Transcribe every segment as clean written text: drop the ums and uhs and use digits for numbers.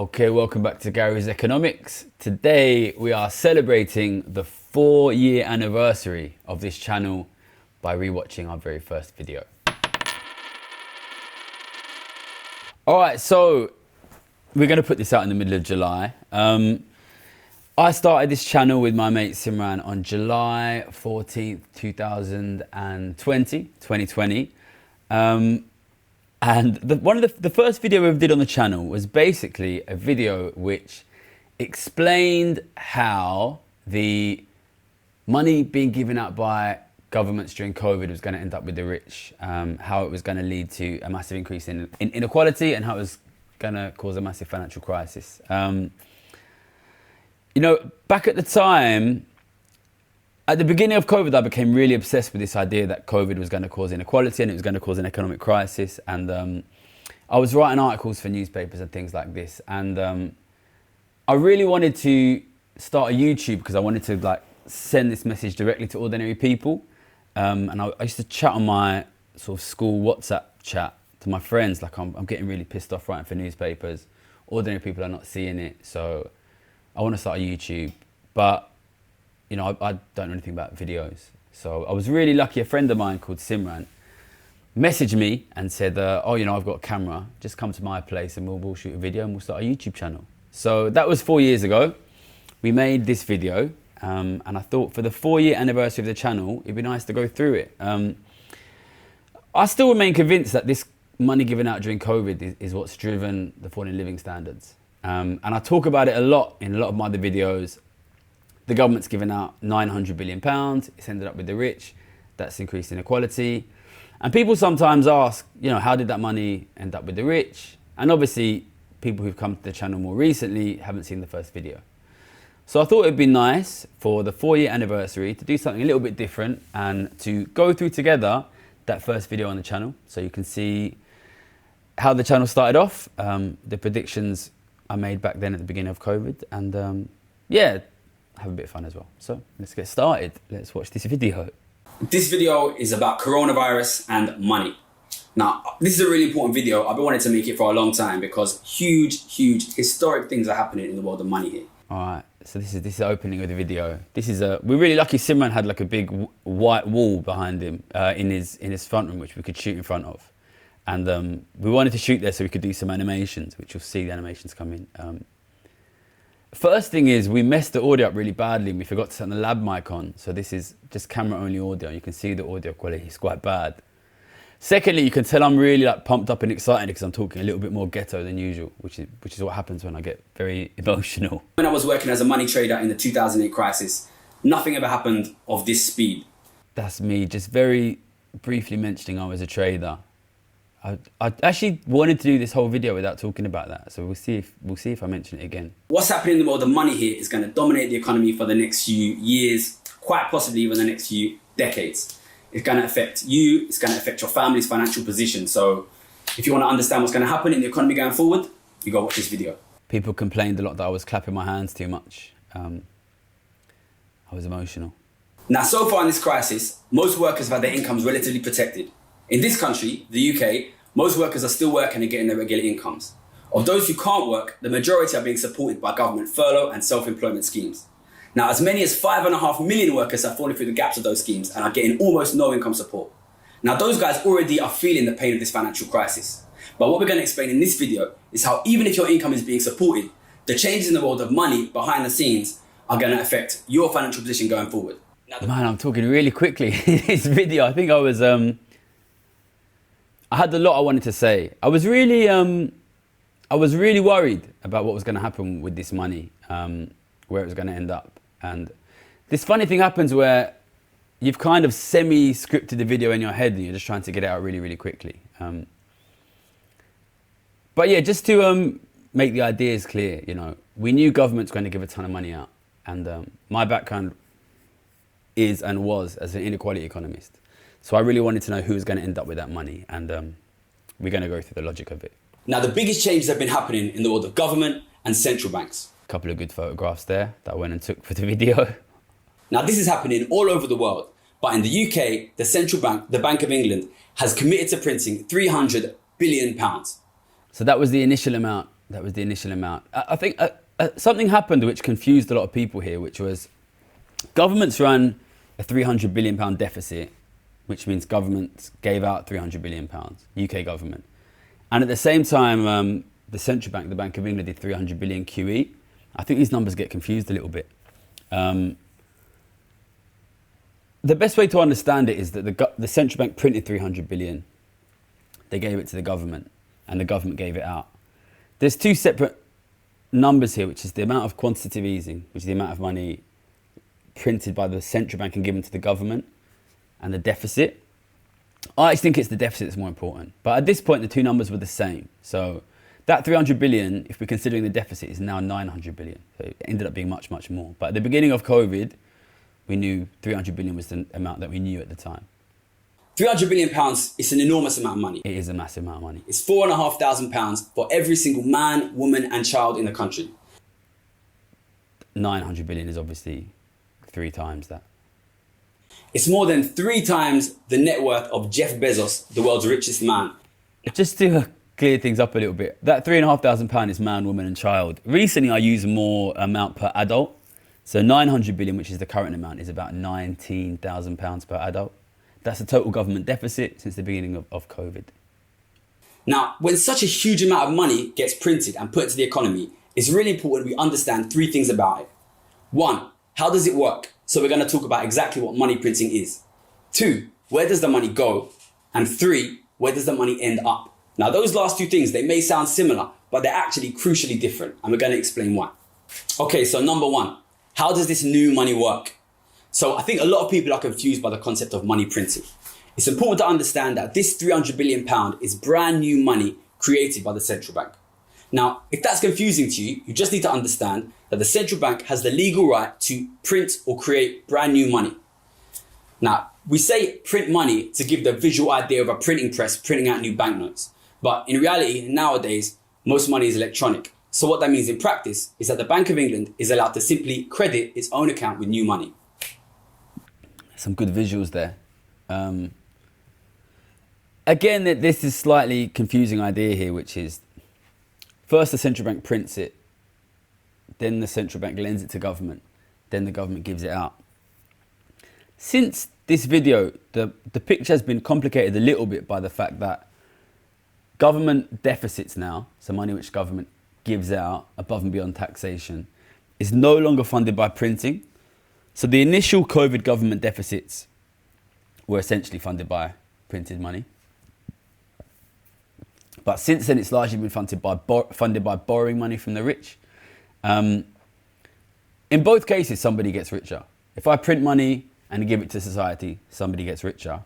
Okay, welcome back to Gary's Economics. Today we are celebrating the 4-year anniversary of this channel by rewatching our very first video. Alright, so we're going to put this out in the middle of July. I started this channel with my mate Simran on July 14th, 2020. And one of the first video we did on the channel was basically a video which explained how the money being given out by governments during COVID was going to end up with the rich, how it was going to lead to a massive increase in inequality, and how it was going to cause a massive financial crisis. Back at the time, at the beginning of COVID, I became really obsessed with this idea that COVID was going to cause inequality and it was going to cause an economic crisis. And I was writing articles for newspapers and things like this. And I really wanted to start a YouTube because I wanted to send this message directly to ordinary people. And I used to chat on my sort of school WhatsApp chat to my friends, I'm getting really pissed off writing for newspapers. Ordinary people are not seeing it, so I want to start a YouTube. But I don't know anything about videos. So I was really lucky. A friend of mine called Simran messaged me and said, I've got a camera. Just come to my place and we'll shoot a video and we'll start a YouTube channel. So that was 4 years ago. We made this video and I thought for the 4-year anniversary of the channel, it'd be nice to go through it. I still remain convinced that this money given out during COVID is what's driven the fall in living standards. And I talk about it a lot in a lot of my other videos. The government's given out £900 billion. It's ended up with the rich. That's increased inequality. And people sometimes ask, how did that money end up with the rich? And obviously, people who've come to the channel more recently haven't seen the first video. So I thought it'd be nice for the 4-year anniversary to do something a little bit different and to go through together that first video on the channel so you can see how the channel started off, the predictions I made back then at the beginning of COVID, and have a bit of fun as well. So let's get started. Let's watch this video. This video is about coronavirus and money. Now, this is a really important video. I've been wanting to make it for a long time because huge historic things are happening in the world of money here. All right, so this is the opening of the video. We're really lucky Simran had a big white wall behind him in his front room, which we could shoot in front of. And we wanted to shoot there so we could do some animations, which you'll see the animations come in. First thing is we messed the audio up really badly and we forgot to turn the lab mic on. So this is just camera only audio. You can see the audio quality is quite bad. Secondly, you can tell I'm really pumped up and excited because I'm talking a little bit more ghetto than usual, which is what happens when I get very emotional. When I was working as a money trader in the 2008 crisis, nothing ever happened of this speed. That's me just very briefly mentioning I was a trader. I actually wanted to do this whole video without talking about that, so we'll see if I mention it again. What's happening in the world of money here is going to dominate the economy for the next few years, quite possibly even the next few decades. It's going to affect you, it's going to affect your family's financial position. So if you want to understand what's going to happen in the economy going forward, you got to watch this video. People complained a lot that I was clapping my hands too much. I was emotional. Now, so far in this crisis, most workers have had their incomes relatively protected. In this country, the UK, most workers are still working and getting their regular incomes. Of those who can't work, the majority are being supported by government furlough and self-employment schemes. Now, as many as 5.5 million workers have fallen through the gaps of those schemes and are getting almost no income support. Now, those guys already are feeling the pain of this financial crisis. But what we're going to explain in this video is how even if your income is being supported, the changes in the world of money behind the scenes are going to affect your financial position going forward. Man, I'm talking really quickly in this video. I think I had a lot I wanted to say. I was really worried about what was going to happen with this money, where it was going to end up. And this funny thing happens where you've kind of semi-scripted the video in your head and you're just trying to get it out really quickly. But yeah, just to make the ideas clear, we knew government's going to give a ton of money out. And my background is and was as an inequality economist. So I really wanted to know who was going to end up with that money, and we're going to go through the logic of it. Now, the biggest changes have been happening in the world of government and central banks. A couple of good photographs there that I went and took for the video. Now, this is happening all over the world, but in the UK, the central bank, the Bank of England, has committed to printing £300 billion. So that was the initial amount That was the initial amount. I think something happened which confused a lot of people here, which was governments ran a £300 billion deficit, which means governments gave out £300 billion, UK government. And at the same time, the central bank, the Bank of England, did 300 billion QE. I think these numbers get confused a little bit. The best way to understand it is that the central bank printed 300 billion. They gave it to the government and the government gave it out. There's two separate numbers here, which is the amount of quantitative easing, which is the amount of money printed by the central bank and given to the government, and the deficit. I actually think it's the deficit that's more important. But at this point, the two numbers were the same. So that 300 billion, if we're considering the deficit, is now 900 billion. So it ended up being much, much more. But at the beginning of COVID, we knew 300 billion was the amount that we knew at the time. £300 billion is an enormous amount of money. It is a massive amount of money. It's £4,500 for every single man, woman and child in the country. 900 billion is obviously 3 times that. It's more than 3 times the net worth of Jeff Bezos, the world's richest man. Just to clear things up a little bit, that £3,500 is man, woman and child. Recently, I use more amount per adult. So 900 billion, which is the current amount, is about £19,000 per adult. That's the total government deficit since the beginning of COVID. Now, when such a huge amount of money gets printed and put into the economy, it's really important we understand 3 things about it. 1, how does it work? So we're going to talk about exactly what money printing is. 2, where does the money go? And 3, where does the money end up? Now, those last 2 things, they may sound similar, but they're actually crucially different. And we're going to explain why. Okay, so number 1, how does this new money work? So I think a lot of people are confused by the concept of money printing. It's important to understand that this £300 billion is brand new money created by the central bank. Now, if that's confusing to you, you just need to understand that the central bank has the legal right to print or create brand new money. Now, we say print money to give the visual idea of a printing press printing out new banknotes. But in reality, nowadays, most money is electronic. So what that means in practice is that the Bank of England is allowed to simply credit its own account with new money. Some good visuals there. Again, this is slightly confusing idea here, which is first the central bank prints it, then the central bank lends it to government, then the government gives it out. Since this video, the picture has been complicated a little bit by the fact that government deficits now, so money which government gives out above and beyond taxation, is no longer funded by printing. So the initial COVID government deficits were essentially funded by printed money. But since then, it's largely been funded by borrowing money from the rich. In both cases, somebody gets richer. If I print money and give it to society, somebody gets richer.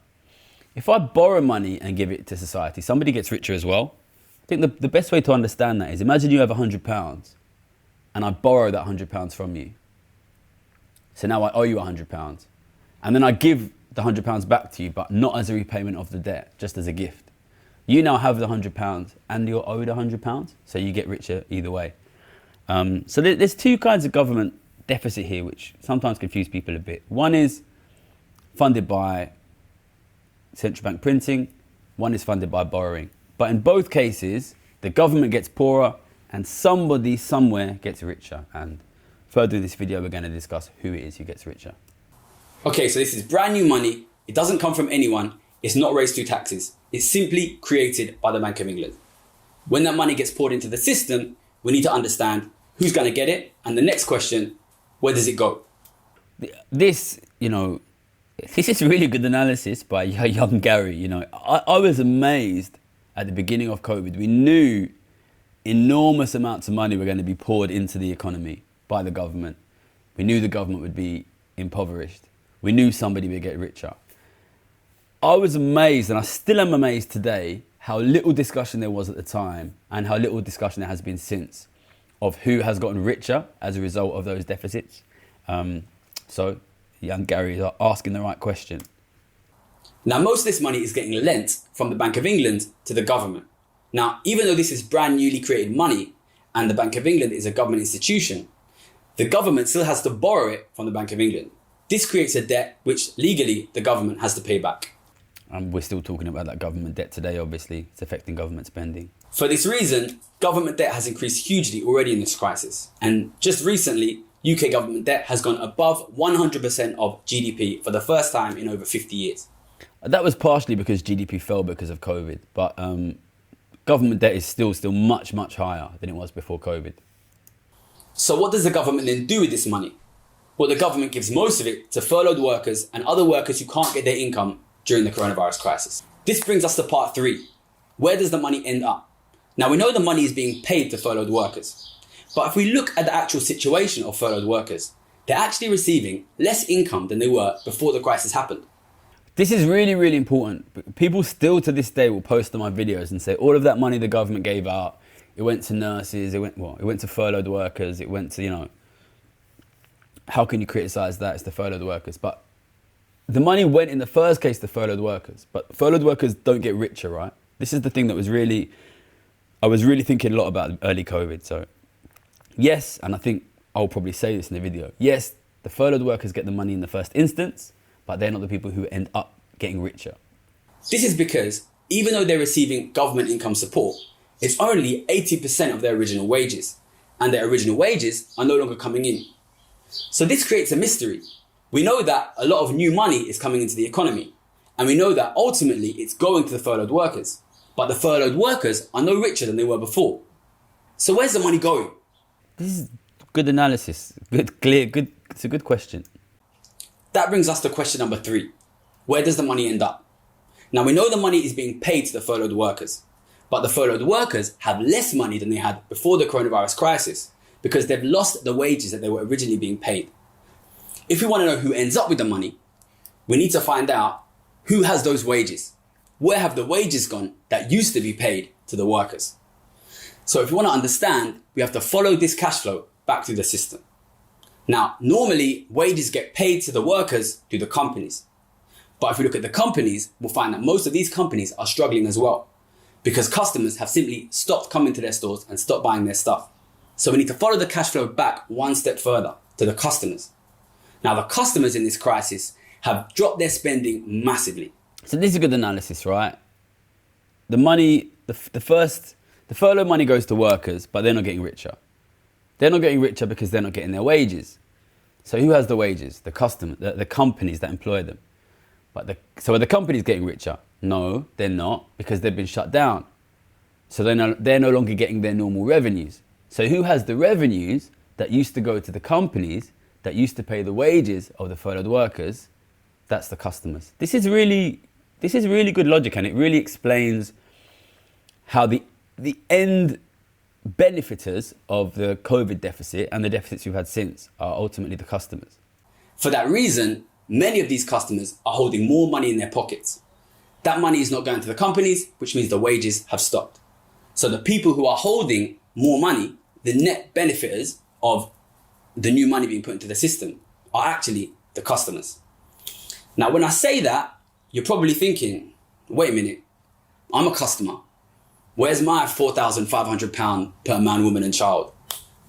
If I borrow money and give it to society, somebody gets richer as well. I think the best way to understand that is, imagine you have £100 and I borrow that £100 from you. So now I owe you £100. And then I give the £100 back to you, but not as a repayment of the debt, just as a gift. You now have the £100 and you're owed £100, so you get richer either way. So there's 2 kinds of government deficit here, which sometimes confuse people a bit. One is funded by central bank printing, one is funded by borrowing. But in both cases, the government gets poorer and somebody somewhere gets richer. And further in this video, we're going to discuss who it is who gets richer. Okay, so this is brand new money. It doesn't come from anyone. It's not raised through taxes. It's simply created by the Bank of England. When that money gets poured into the system, we need to understand who's going to get it. And the next question, where does it go? This is really good analysis by young Gary. I was amazed at the beginning of COVID. We knew enormous amounts of money were going to be poured into the economy by the government. We knew the government would be impoverished. We knew somebody would get richer. I was amazed, and I still am amazed today, how little discussion there was at the time and how little discussion there has been since of who has gotten richer as a result of those deficits. So young Gary is asking the right question. Now, most of this money is getting lent from the Bank of England to the government. Now, even though this is brand newly created money and the Bank of England is a government institution, the government still has to borrow it from the Bank of England. This creates a debt which legally the government has to pay back. We're still talking about that government debt today, obviously. It's affecting government spending. For this reason, government debt has increased hugely already in this crisis. And just recently, UK government debt has gone above 100% of GDP for the first time in over 50 years. That was partially because GDP fell because of COVID, but government debt is still much, much higher than it was before COVID. So what does the government then do with this money? Well, the government gives most of it to furloughed workers and other workers who can't get their income during the coronavirus crisis. This brings us to part 3. Where does the money end up? Now, we know the money is being paid to furloughed workers, but if we look at the actual situation of furloughed workers, they're actually receiving less income than they were before the crisis happened. This is really, really important. People still to this day will post on my videos and say all of that money the government gave out, it went to nurses, it went to furloughed workers, it went to, how can you criticize that? It's the furloughed workers. But the money went in the first case to furloughed workers, but furloughed workers don't get richer, right? This is the thing that I was really thinking a lot about early COVID. So yes, and I think I'll probably say this in the video, yes, the furloughed workers get the money in the first instance, but they're not the people who end up getting richer. This is because even though they're receiving government income support, it's only 80% of their original wages, and their original wages are no longer coming in. So this creates a mystery. We know that a lot of new money is coming into the economy, and we know that ultimately it's going to the furloughed workers, but the furloughed workers are no richer than they were before. So where's the money going? This is good analysis, good. It's a good question. That brings us to question number 3. Where does the money end up? Now, we know the money is being paid to the furloughed workers, but the furloughed workers have less money than they had before the coronavirus crisis because they've lost the wages that they were originally being paid. If we want to know who ends up with the money, we need to find out who has those wages. Where have the wages gone that used to be paid to the workers? So if you want to understand, we have to follow this cash flow back through the system. Now, normally wages get paid to the workers through the companies. But if we look at the companies, we'll find that most of these companies are struggling as well because customers have simply stopped coming to their stores and stopped buying their stuff. So we need to follow the cash flow back one step further to the customers. Now, the customers in this crisis have dropped their spending massively. So this is a good analysis, right? The money, the furlough money goes to workers, but they're not getting richer. They're not getting richer because they're not getting their wages. So who has the wages? The customer, the companies that employ them. So are the companies getting richer? No, they're not, because they've been shut down. So they're no longer getting their normal revenues. So who has the revenues that used to go to the companies that used to pay the wages of the furloughed workers? That's the customers. This is really good logic, and it really explains how the end benefiters of the COVID deficit and the deficits we've had since are ultimately the customers. For that reason, many of these customers are holding more money in their pockets. That money is not going to the companies, which means the wages have stopped. So the people who are holding more money, the net benefiters of the new money being put into the system, are actually the customers. Now, when I say that, you're probably thinking, wait a minute, I'm a customer. Where's my £4,500 per man, woman and child?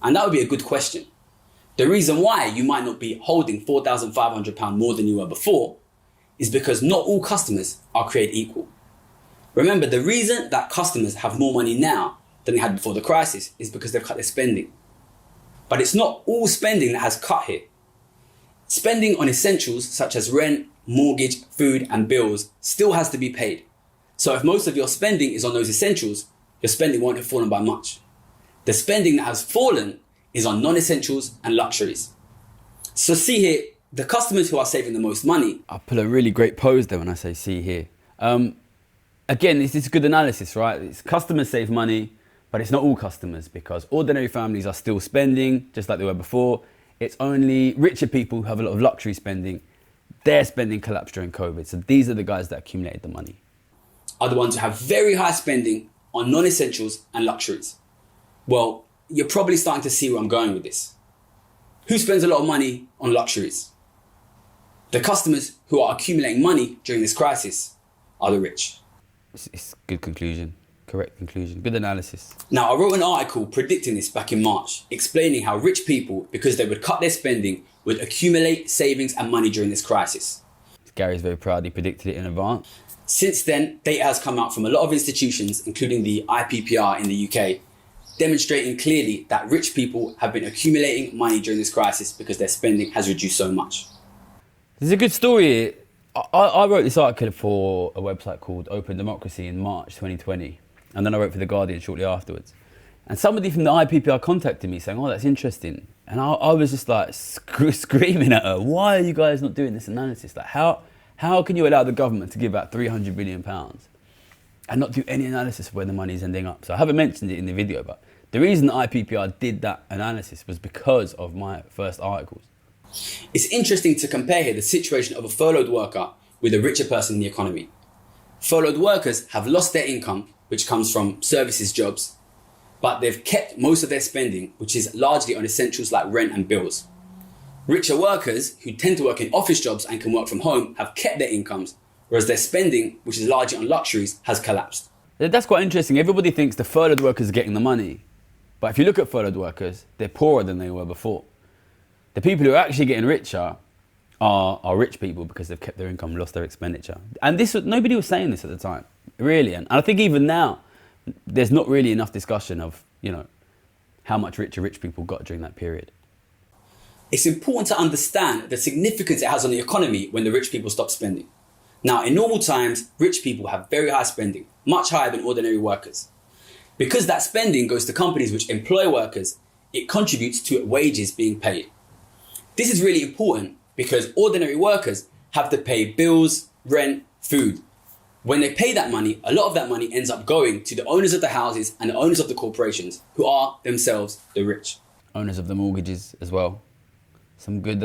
And that would be a good question. The reason why you might not be holding £4,500 more than you were before is because not all customers are created equal. Remember, the reason that customers have more money now than they had before the crisis is because they've cut their spending. But it's not all spending that has cut here. Spending on essentials such as rent, mortgage, food and bills still has to be paid. So if most of your spending is on those essentials, your spending won't have fallen by much. The spending that has fallen is on non-essentials and luxuries. So see here, the customers who are saving the most money. I put a really great pose there when I say see here. Again, this is good analysis, right? It's customers save money, but it's not all customers because ordinary families are still spending just like they were before. It's only richer people who have a lot of luxury spending. Their spending collapsed during COVID. So these are the guys that accumulated the money. Are the ones who have very high spending on non-essentials and luxuries. Well, you're probably starting to see where I'm going with this. Who spends a lot of money on luxuries? The customers who are accumulating money during this crisis are the rich. It's a good conclusion, correct conclusion, good analysis. Now, I wrote an article predicting this back in March, explaining how rich people, because they would cut their spending, would accumulate savings and money during this crisis. Gary's very proud he predicted it in advance. Since then, data has come out from a lot of institutions, including the IPPR in the UK, demonstrating clearly that rich people have been accumulating money during this crisis because their spending has reduced so much. There's a good story. I wrote this article for a website called Open Democracy in March 2020, and then I wrote for The Guardian shortly afterwards. And somebody from the IPPR contacted me saying, oh, that's interesting. And I was just like screaming at her, why are you guys not doing this analysis? Like, how can you allow the government to give out £300 billion and not do any analysis of where the money's ending up? So I haven't mentioned it in the video, but the reason the IPPR did that analysis was because of my first articles. It's interesting to compare here the situation of a furloughed worker with a richer person in the economy. Furloughed workers have lost their income, which comes from services jobs, but they've kept most of their spending, which is largely on essentials like rent and bills. Richer workers, who tend to work in office jobs and can work from home, have kept their incomes, whereas their spending, which is largely on luxuries, has collapsed. That's quite interesting. Everybody thinks the furloughed workers are getting the money, but if you look at furloughed workers, they're poorer than they were before. The people who are actually getting richer are rich people because they've kept their income, lost their expenditure. And nobody was saying this at the time, really. And I think even now, there's not really enough discussion of, how much richer rich people got during that period. It's important to understand the significance it has on the economy when the rich people stop spending. Now, in normal times, rich people have very high spending, much higher than ordinary workers. Because that spending goes to companies which employ workers, it contributes to wages being paid. This is really important because ordinary workers have to pay bills, rent, food. When they pay that money, a lot of that money ends up going to the owners of the houses and the owners of the corporations, who are themselves the rich. Owners of the mortgages as well. Some good,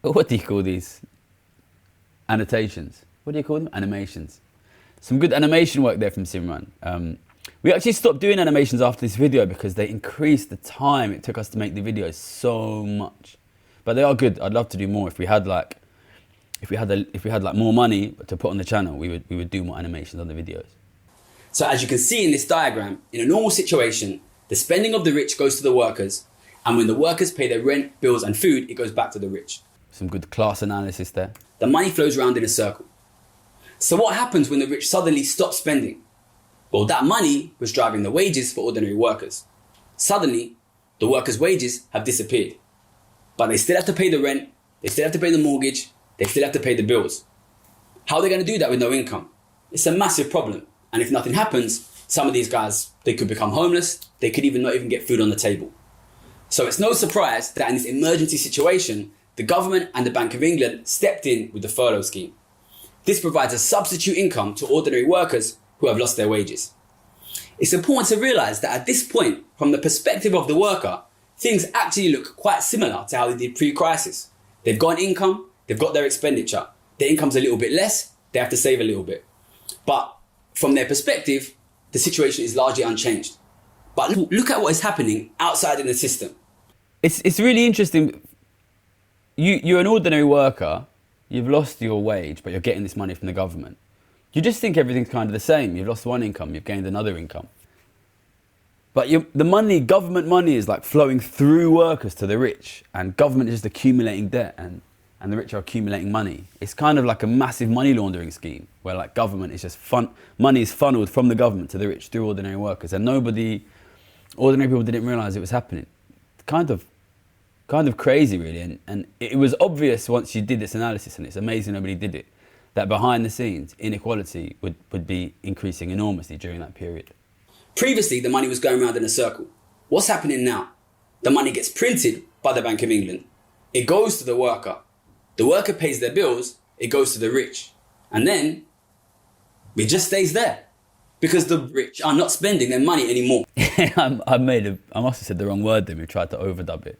what do you call these? Annotations. What do you call them? Animations. Some good animation work there from Simran. We actually stopped doing animations after this video because they increased the time it took us to make the videos so much. But they are good. I'd love to do more. If we had more money to put on the channel, we would do more animations on the videos. So as you can see in this diagram, in a normal situation, the spending of the rich goes to the workers, and when the workers pay their rent, bills and food, it goes back to the rich. Some good class analysis there. The money flows around in a circle. So what happens when the rich suddenly stop spending? Well, that money was driving the wages for ordinary workers. Suddenly, the workers' wages have disappeared. But they still have to pay the rent, they still have to pay the mortgage, they still have to pay the bills. How are they going to do that with no income? It's a massive problem. And if nothing happens, some of these guys, they could become homeless, they could not even get food on the table. So it's no surprise that in this emergency situation, the government and the Bank of England stepped in with the furlough scheme. This provides a substitute income to ordinary workers who have lost their wages. It's important to realise that at this point, from the perspective of the worker, things actually look quite similar to how they did pre-crisis. They've got an income, they've got their expenditure. Their income's a little bit less, they have to save a little bit. But from their perspective, the situation is largely unchanged. But look at what is happening outside in the system. It's really interesting. You're an ordinary worker, you've lost your wage, but you're getting this money from the government. You just think everything's kind of the same. You've lost one income, you've gained another income. But the money, government money, is like flowing through workers to the rich, and government is just accumulating debt, and the rich are accumulating money. It's kind of like a massive money laundering scheme where like government is just money is funneled from the government to the rich through ordinary workers, and ordinary people didn't realise it was happening. Kind of crazy, really, and it was obvious once you did this analysis, and it's amazing nobody did it, that behind the scenes, inequality would be increasing enormously during that period. Previously, the money was going around in a circle. What's happening now? The money gets printed by the Bank of England. It goes to the worker. The worker pays their bills, it goes to the rich. And then, it just stays there. Because the rich are not spending their money anymore. I must have said the wrong word then. We tried to overdub it.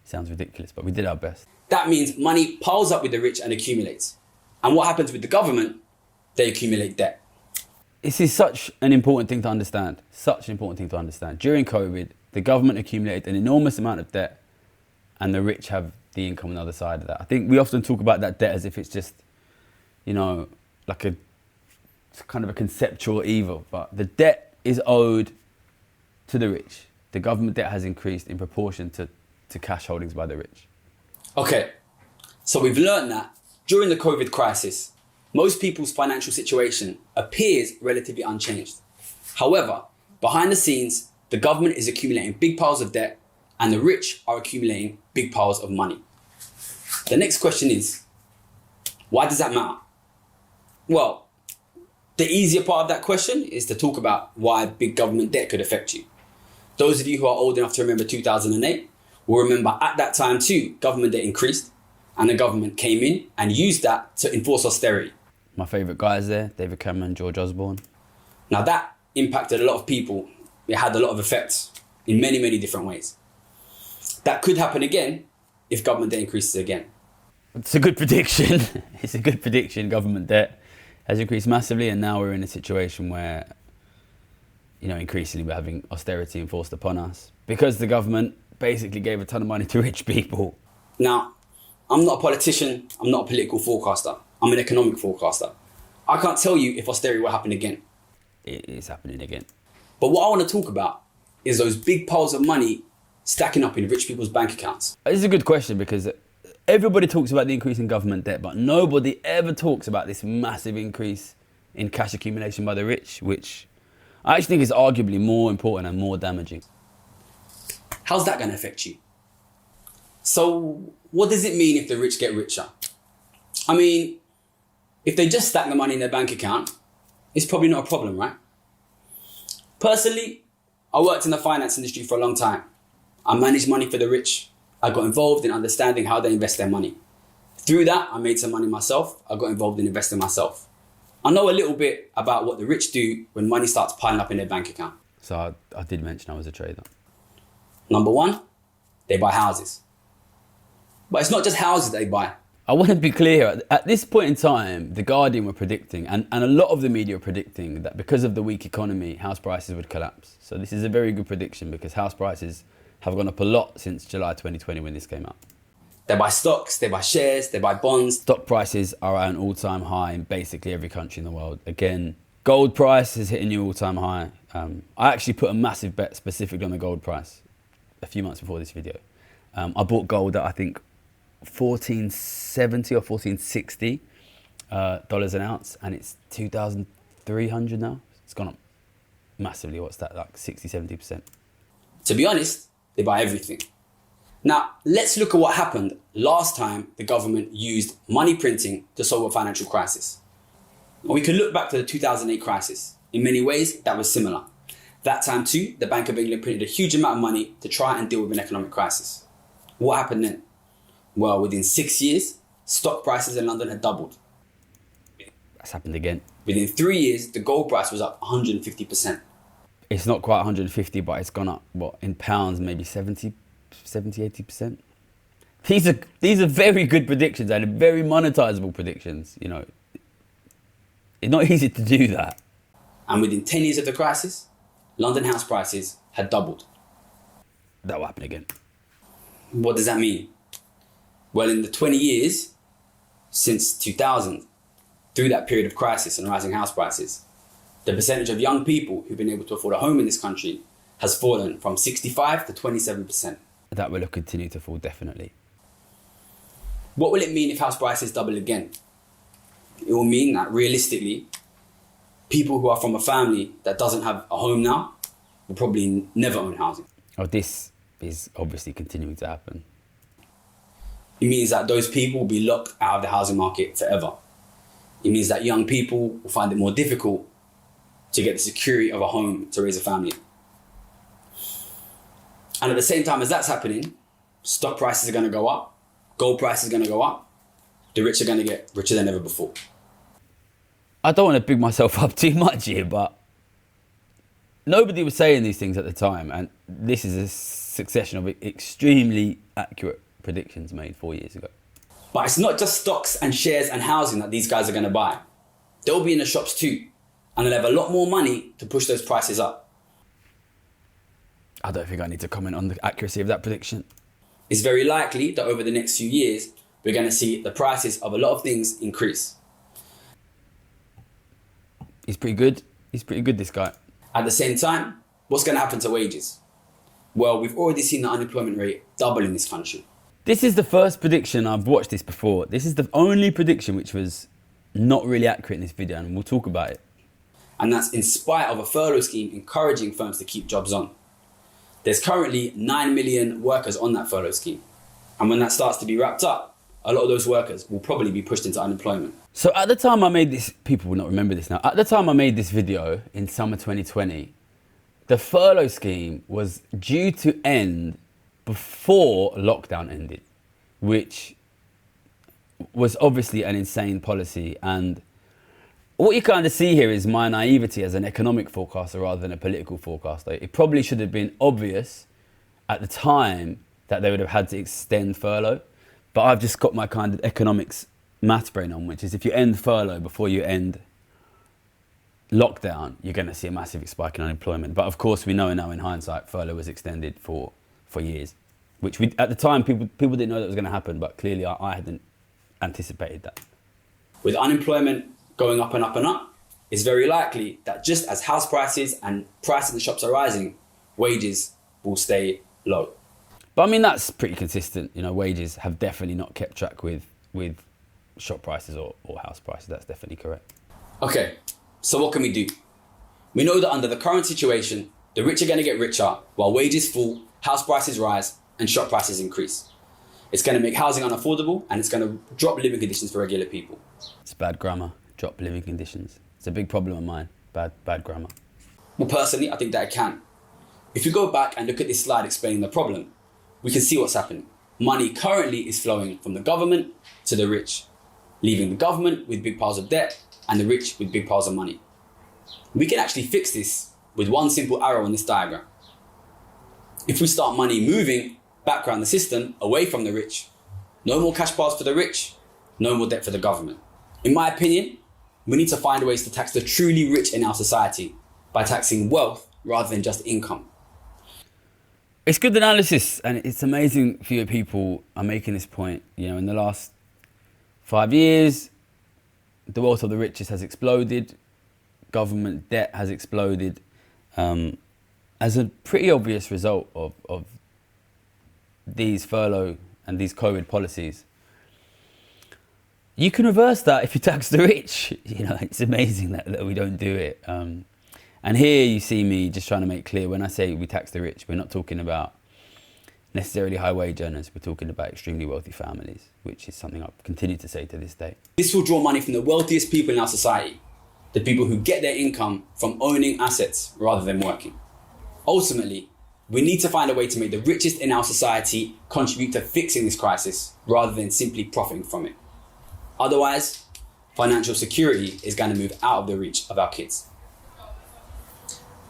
It sounds ridiculous, but we did our best. That means money piles up with the rich and accumulates. And what happens with the government? They accumulate debt. This is such an important thing to understand. Such an important thing to understand. During COVID, the government accumulated an enormous amount of debt, and the rich have the income on the other side of that. I think we often talk about that debt as if it's just, like a kind of a conceptual evil. But the debt is owed to the rich. The government debt has increased in proportion to cash holdings by the rich. Okay, So we've learned that during the COVID crisis, most people's financial situation appears relatively unchanged. However, behind the scenes, the government is accumulating big piles of debt and the rich are accumulating big piles of money. The next question is, why does that matter? Well, the easier part of that question is to talk about why big government debt could affect you. Those of you who are old enough to remember 2008 will remember at that time too, government debt increased and the government came in and used that to enforce austerity. My favourite guys there, David Cameron, George Osborne. Now that impacted a lot of people. It had a lot of effects in many, many different ways. That could happen again if government debt increases again. It's a good prediction. It's a good prediction. Government debt has increased massively and now we're in a situation where, increasingly we're having austerity enforced upon us because the government basically gave a ton of money to rich people. Now, I'm not a politician. I'm not a political forecaster. I'm an economic forecaster. I can't tell you if austerity will happen again. It is happening again. But what I want to talk about is those big piles of money stacking up in rich people's bank accounts. This is a good question because everybody talks about the increase in government debt, but nobody ever talks about this massive increase in cash accumulation by the rich, which I actually think is arguably more important and more damaging. How's that going to affect you? So what does it mean if the rich get richer? I mean, if they just stack the money in their bank account, it's probably not a problem, right? Personally, I worked in the finance industry for a long time. I managed money for the rich. I got involved in understanding how they invest their money. Through that, I made some money myself. I got involved in investing myself. I know a little bit about what the rich do when money starts piling up in their bank account. So I did mention I was a trader. Number one, they buy houses. But it's not just houses they buy. I want to be clear, at this point in time, The Guardian were predicting, and a lot of the media were predicting that because of the weak economy, house prices would collapse. So this is a very good prediction because house prices have gone up a lot since July 2020 when this came out. They buy stocks, they buy shares, they buy bonds. Stock prices are at an all-time high in basically every country in the world. Again, gold price is hitting new all-time high. I actually put a massive bet specifically on the gold price a few months before this video. I bought gold at I think $14.70 or $14.60 dollars an ounce, and it's 2,300 now. It's gone up massively. What's that, like 60-70%? To be honest, they buy everything. Now, let's look at what happened last time the government used money printing to solve a financial crisis. We can look back to the 2008 crisis. In many ways, that was similar. That time too, the Bank of England printed a huge amount of money to try and deal with an economic crisis. What happened then? Well, within 6 years, stock prices in London had doubled. That's happened again. Within 3 years, the gold price was up 150%. It's not quite 150, but it's gone up, what, in pounds, maybe 70-80%. These are very good predictions and very monetizable predictions, It's not easy to do that. And within 10 years of the crisis, London house prices had doubled. That will happen again. What does that mean? Well, in the 20 years since 2000, through that period of crisis and rising house prices, the percentage of young people who've been able to afford a home in this country has fallen from 65 to 27%. That will continue to fall, definitely. What will it mean if house prices double again? It will mean that realistically, people who are from a family that doesn't have a home now will probably never own housing. Oh, this is obviously continuing to happen. It means that those people will be locked out of the housing market forever. It means that young people will find it more difficult to get the security of a home to raise a family. And at the same time as that's happening, stock prices are going to go up, gold prices are going to go up, the rich are going to get richer than ever before. I don't want to big myself up too much here, but nobody was saying these things at the time, and this is a succession of extremely accurate predictions made 4 years ago. But it's not just stocks and shares and housing that these guys are going to buy. They'll be in the shops too, and they'll have a lot more money to push those prices up. I don't think I need to comment on the accuracy of that prediction. It's very likely that over the next few years, we're going to see the prices of a lot of things increase. He's pretty good. He's pretty good, this guy. At the same time, what's going to happen to wages? Well, we've already seen the unemployment rate double in this country. This is the first prediction, I've watched this before. This is the only prediction which was not really accurate in this video, and we'll talk about it. And that's in spite of a furlough scheme encouraging firms to keep jobs on. There's currently 9 million workers on that furlough scheme. And when that starts to be wrapped up, a lot of those workers will probably be pushed into unemployment. So at the time I made this, people will not remember this now, at the time I made this video in summer 2020, the furlough scheme was due to end before lockdown ended, which was obviously an insane policy. And what you kind of see here is my naivety as an economic forecaster rather than a political forecaster. It probably should have been obvious at the time that they would have had to extend furlough, but I've just got my kind of economics maths brain on, which is if you end furlough before you end lockdown, you're going to see a massive spike in unemployment. But of course, we know now in hindsight, furlough was extended for years, which we, at the time, people didn't know that was going to happen, but clearly I hadn't anticipated that. With unemployment going up and up and up, it's very likely that just as house prices and prices in the shops are rising, wages will stay low. But I mean, that's pretty consistent. You know, wages have definitely not kept track with shop prices or house prices. That's definitely correct. Okay, so what can we do? We know that under the current situation, the rich are going to get richer while wages fall, house prices rise, and shop prices increase. It's going to make housing unaffordable, and it's going to drop living conditions for regular people. It's bad grammar, drop living conditions. It's a big problem of mine, bad grammar. Well, personally, I think that it can. If you go back and look at this slide explaining the problem, we can see what's happening. Money currently is flowing from the government to the rich, leaving the government with big piles of debt and the rich with big piles of money. We can actually fix this with one simple arrow on this diagram. If we start money moving back around the system, away from the rich, no more cash piles for the rich, no more debt for the government. In my opinion, we need to find ways to tax the truly rich in our society by taxing wealth rather than just income. It's good analysis, and it's amazing fewer people are making this point. You know, in the last 5 years, the wealth of the richest has exploded, government debt has exploded, as a pretty obvious result of these furlough and these COVID policies. You can reverse that if you tax the rich. You know, it's amazing that we don't do it. And here you see me just trying to make clear, when I say we tax the rich, we're not talking about necessarily high wage earners, we're talking about extremely wealthy families, which is something I continue to say to this day. This will draw money from the wealthiest people in our society, the people who get their income from owning assets rather than working. Ultimately, we need to find a way to make the richest in our society contribute to fixing this crisis rather than simply profiting from it. Otherwise, financial security is going to move out of the reach of our kids.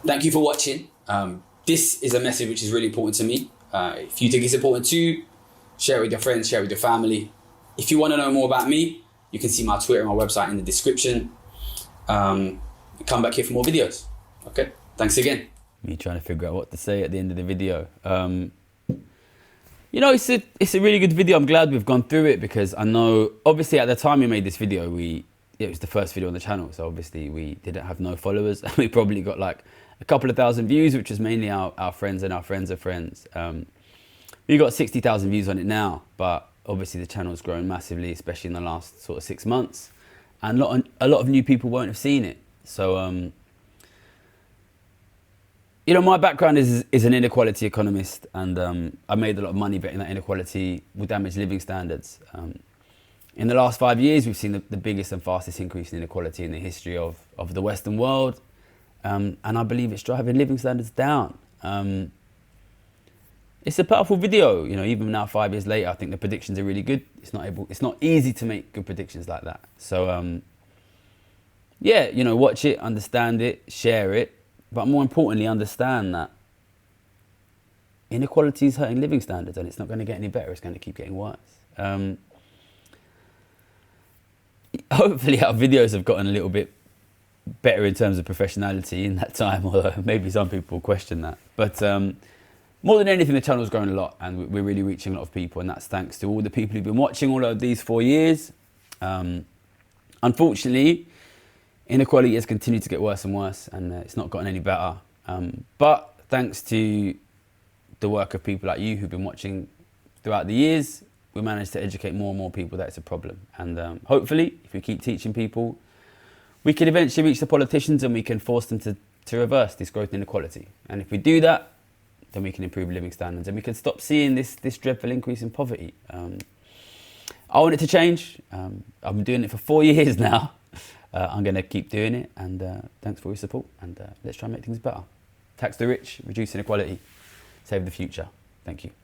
Thank you for watching. This is a message which is really important to me. If you think it's important too, share it with your friends, share it with your family. If you want to know more about me, you can see my Twitter and my website in the description. Come back here for more videos. Okay, thanks again. Me trying to figure out what to say at the end of the video. You know, it's a really good video. I'm glad we've gone through it, because I know, obviously at the time we made this video, it was the first video on the channel, so obviously we didn't have no followers. We probably got like a couple of thousand views, which was mainly our friends and our friends of friends. We got 60,000 views on it now, but obviously the channel's grown massively, especially in the last sort of 6 months, and a lot of new people won't have seen it. So you know, my background is an inequality economist, and I made a lot of money betting that inequality will damage living standards. In the last 5 years, we've seen the biggest and fastest increase in inequality in the history of the Western world. And I believe it's driving living standards down. It's a powerful video, you know, even now 5 years later, I think the predictions are really good. It's not easy to make good predictions like that. So yeah, you know, watch it, understand it, share it, but more importantly, understand that inequality is hurting living standards, and it's not going to get any better, it's going to keep getting worse. Hopefully our videos have gotten a little bit better in terms of professionality in that time, although maybe some people question that. But more than anything, the channel's grown a lot, and we're really reaching a lot of people, and that's thanks to all the people who've been watching all of these 4 years. Unfortunately, inequality has continued to get worse and worse, and it's not gotten any better. But thanks to the work of people like you who've been watching throughout the years, we managed to educate more and more people that it's a problem. And hopefully, if we keep teaching people, we can eventually reach the politicians and we can force them to reverse this growth inequality. And if we do that, then we can improve living standards and we can stop seeing this dreadful increase in poverty. I want it to change. I've been doing it for 4 years now. I'm going to keep doing it, and thanks for your support, and let's try and make things better. Tax the rich, reduce inequality, save the future. Thank you.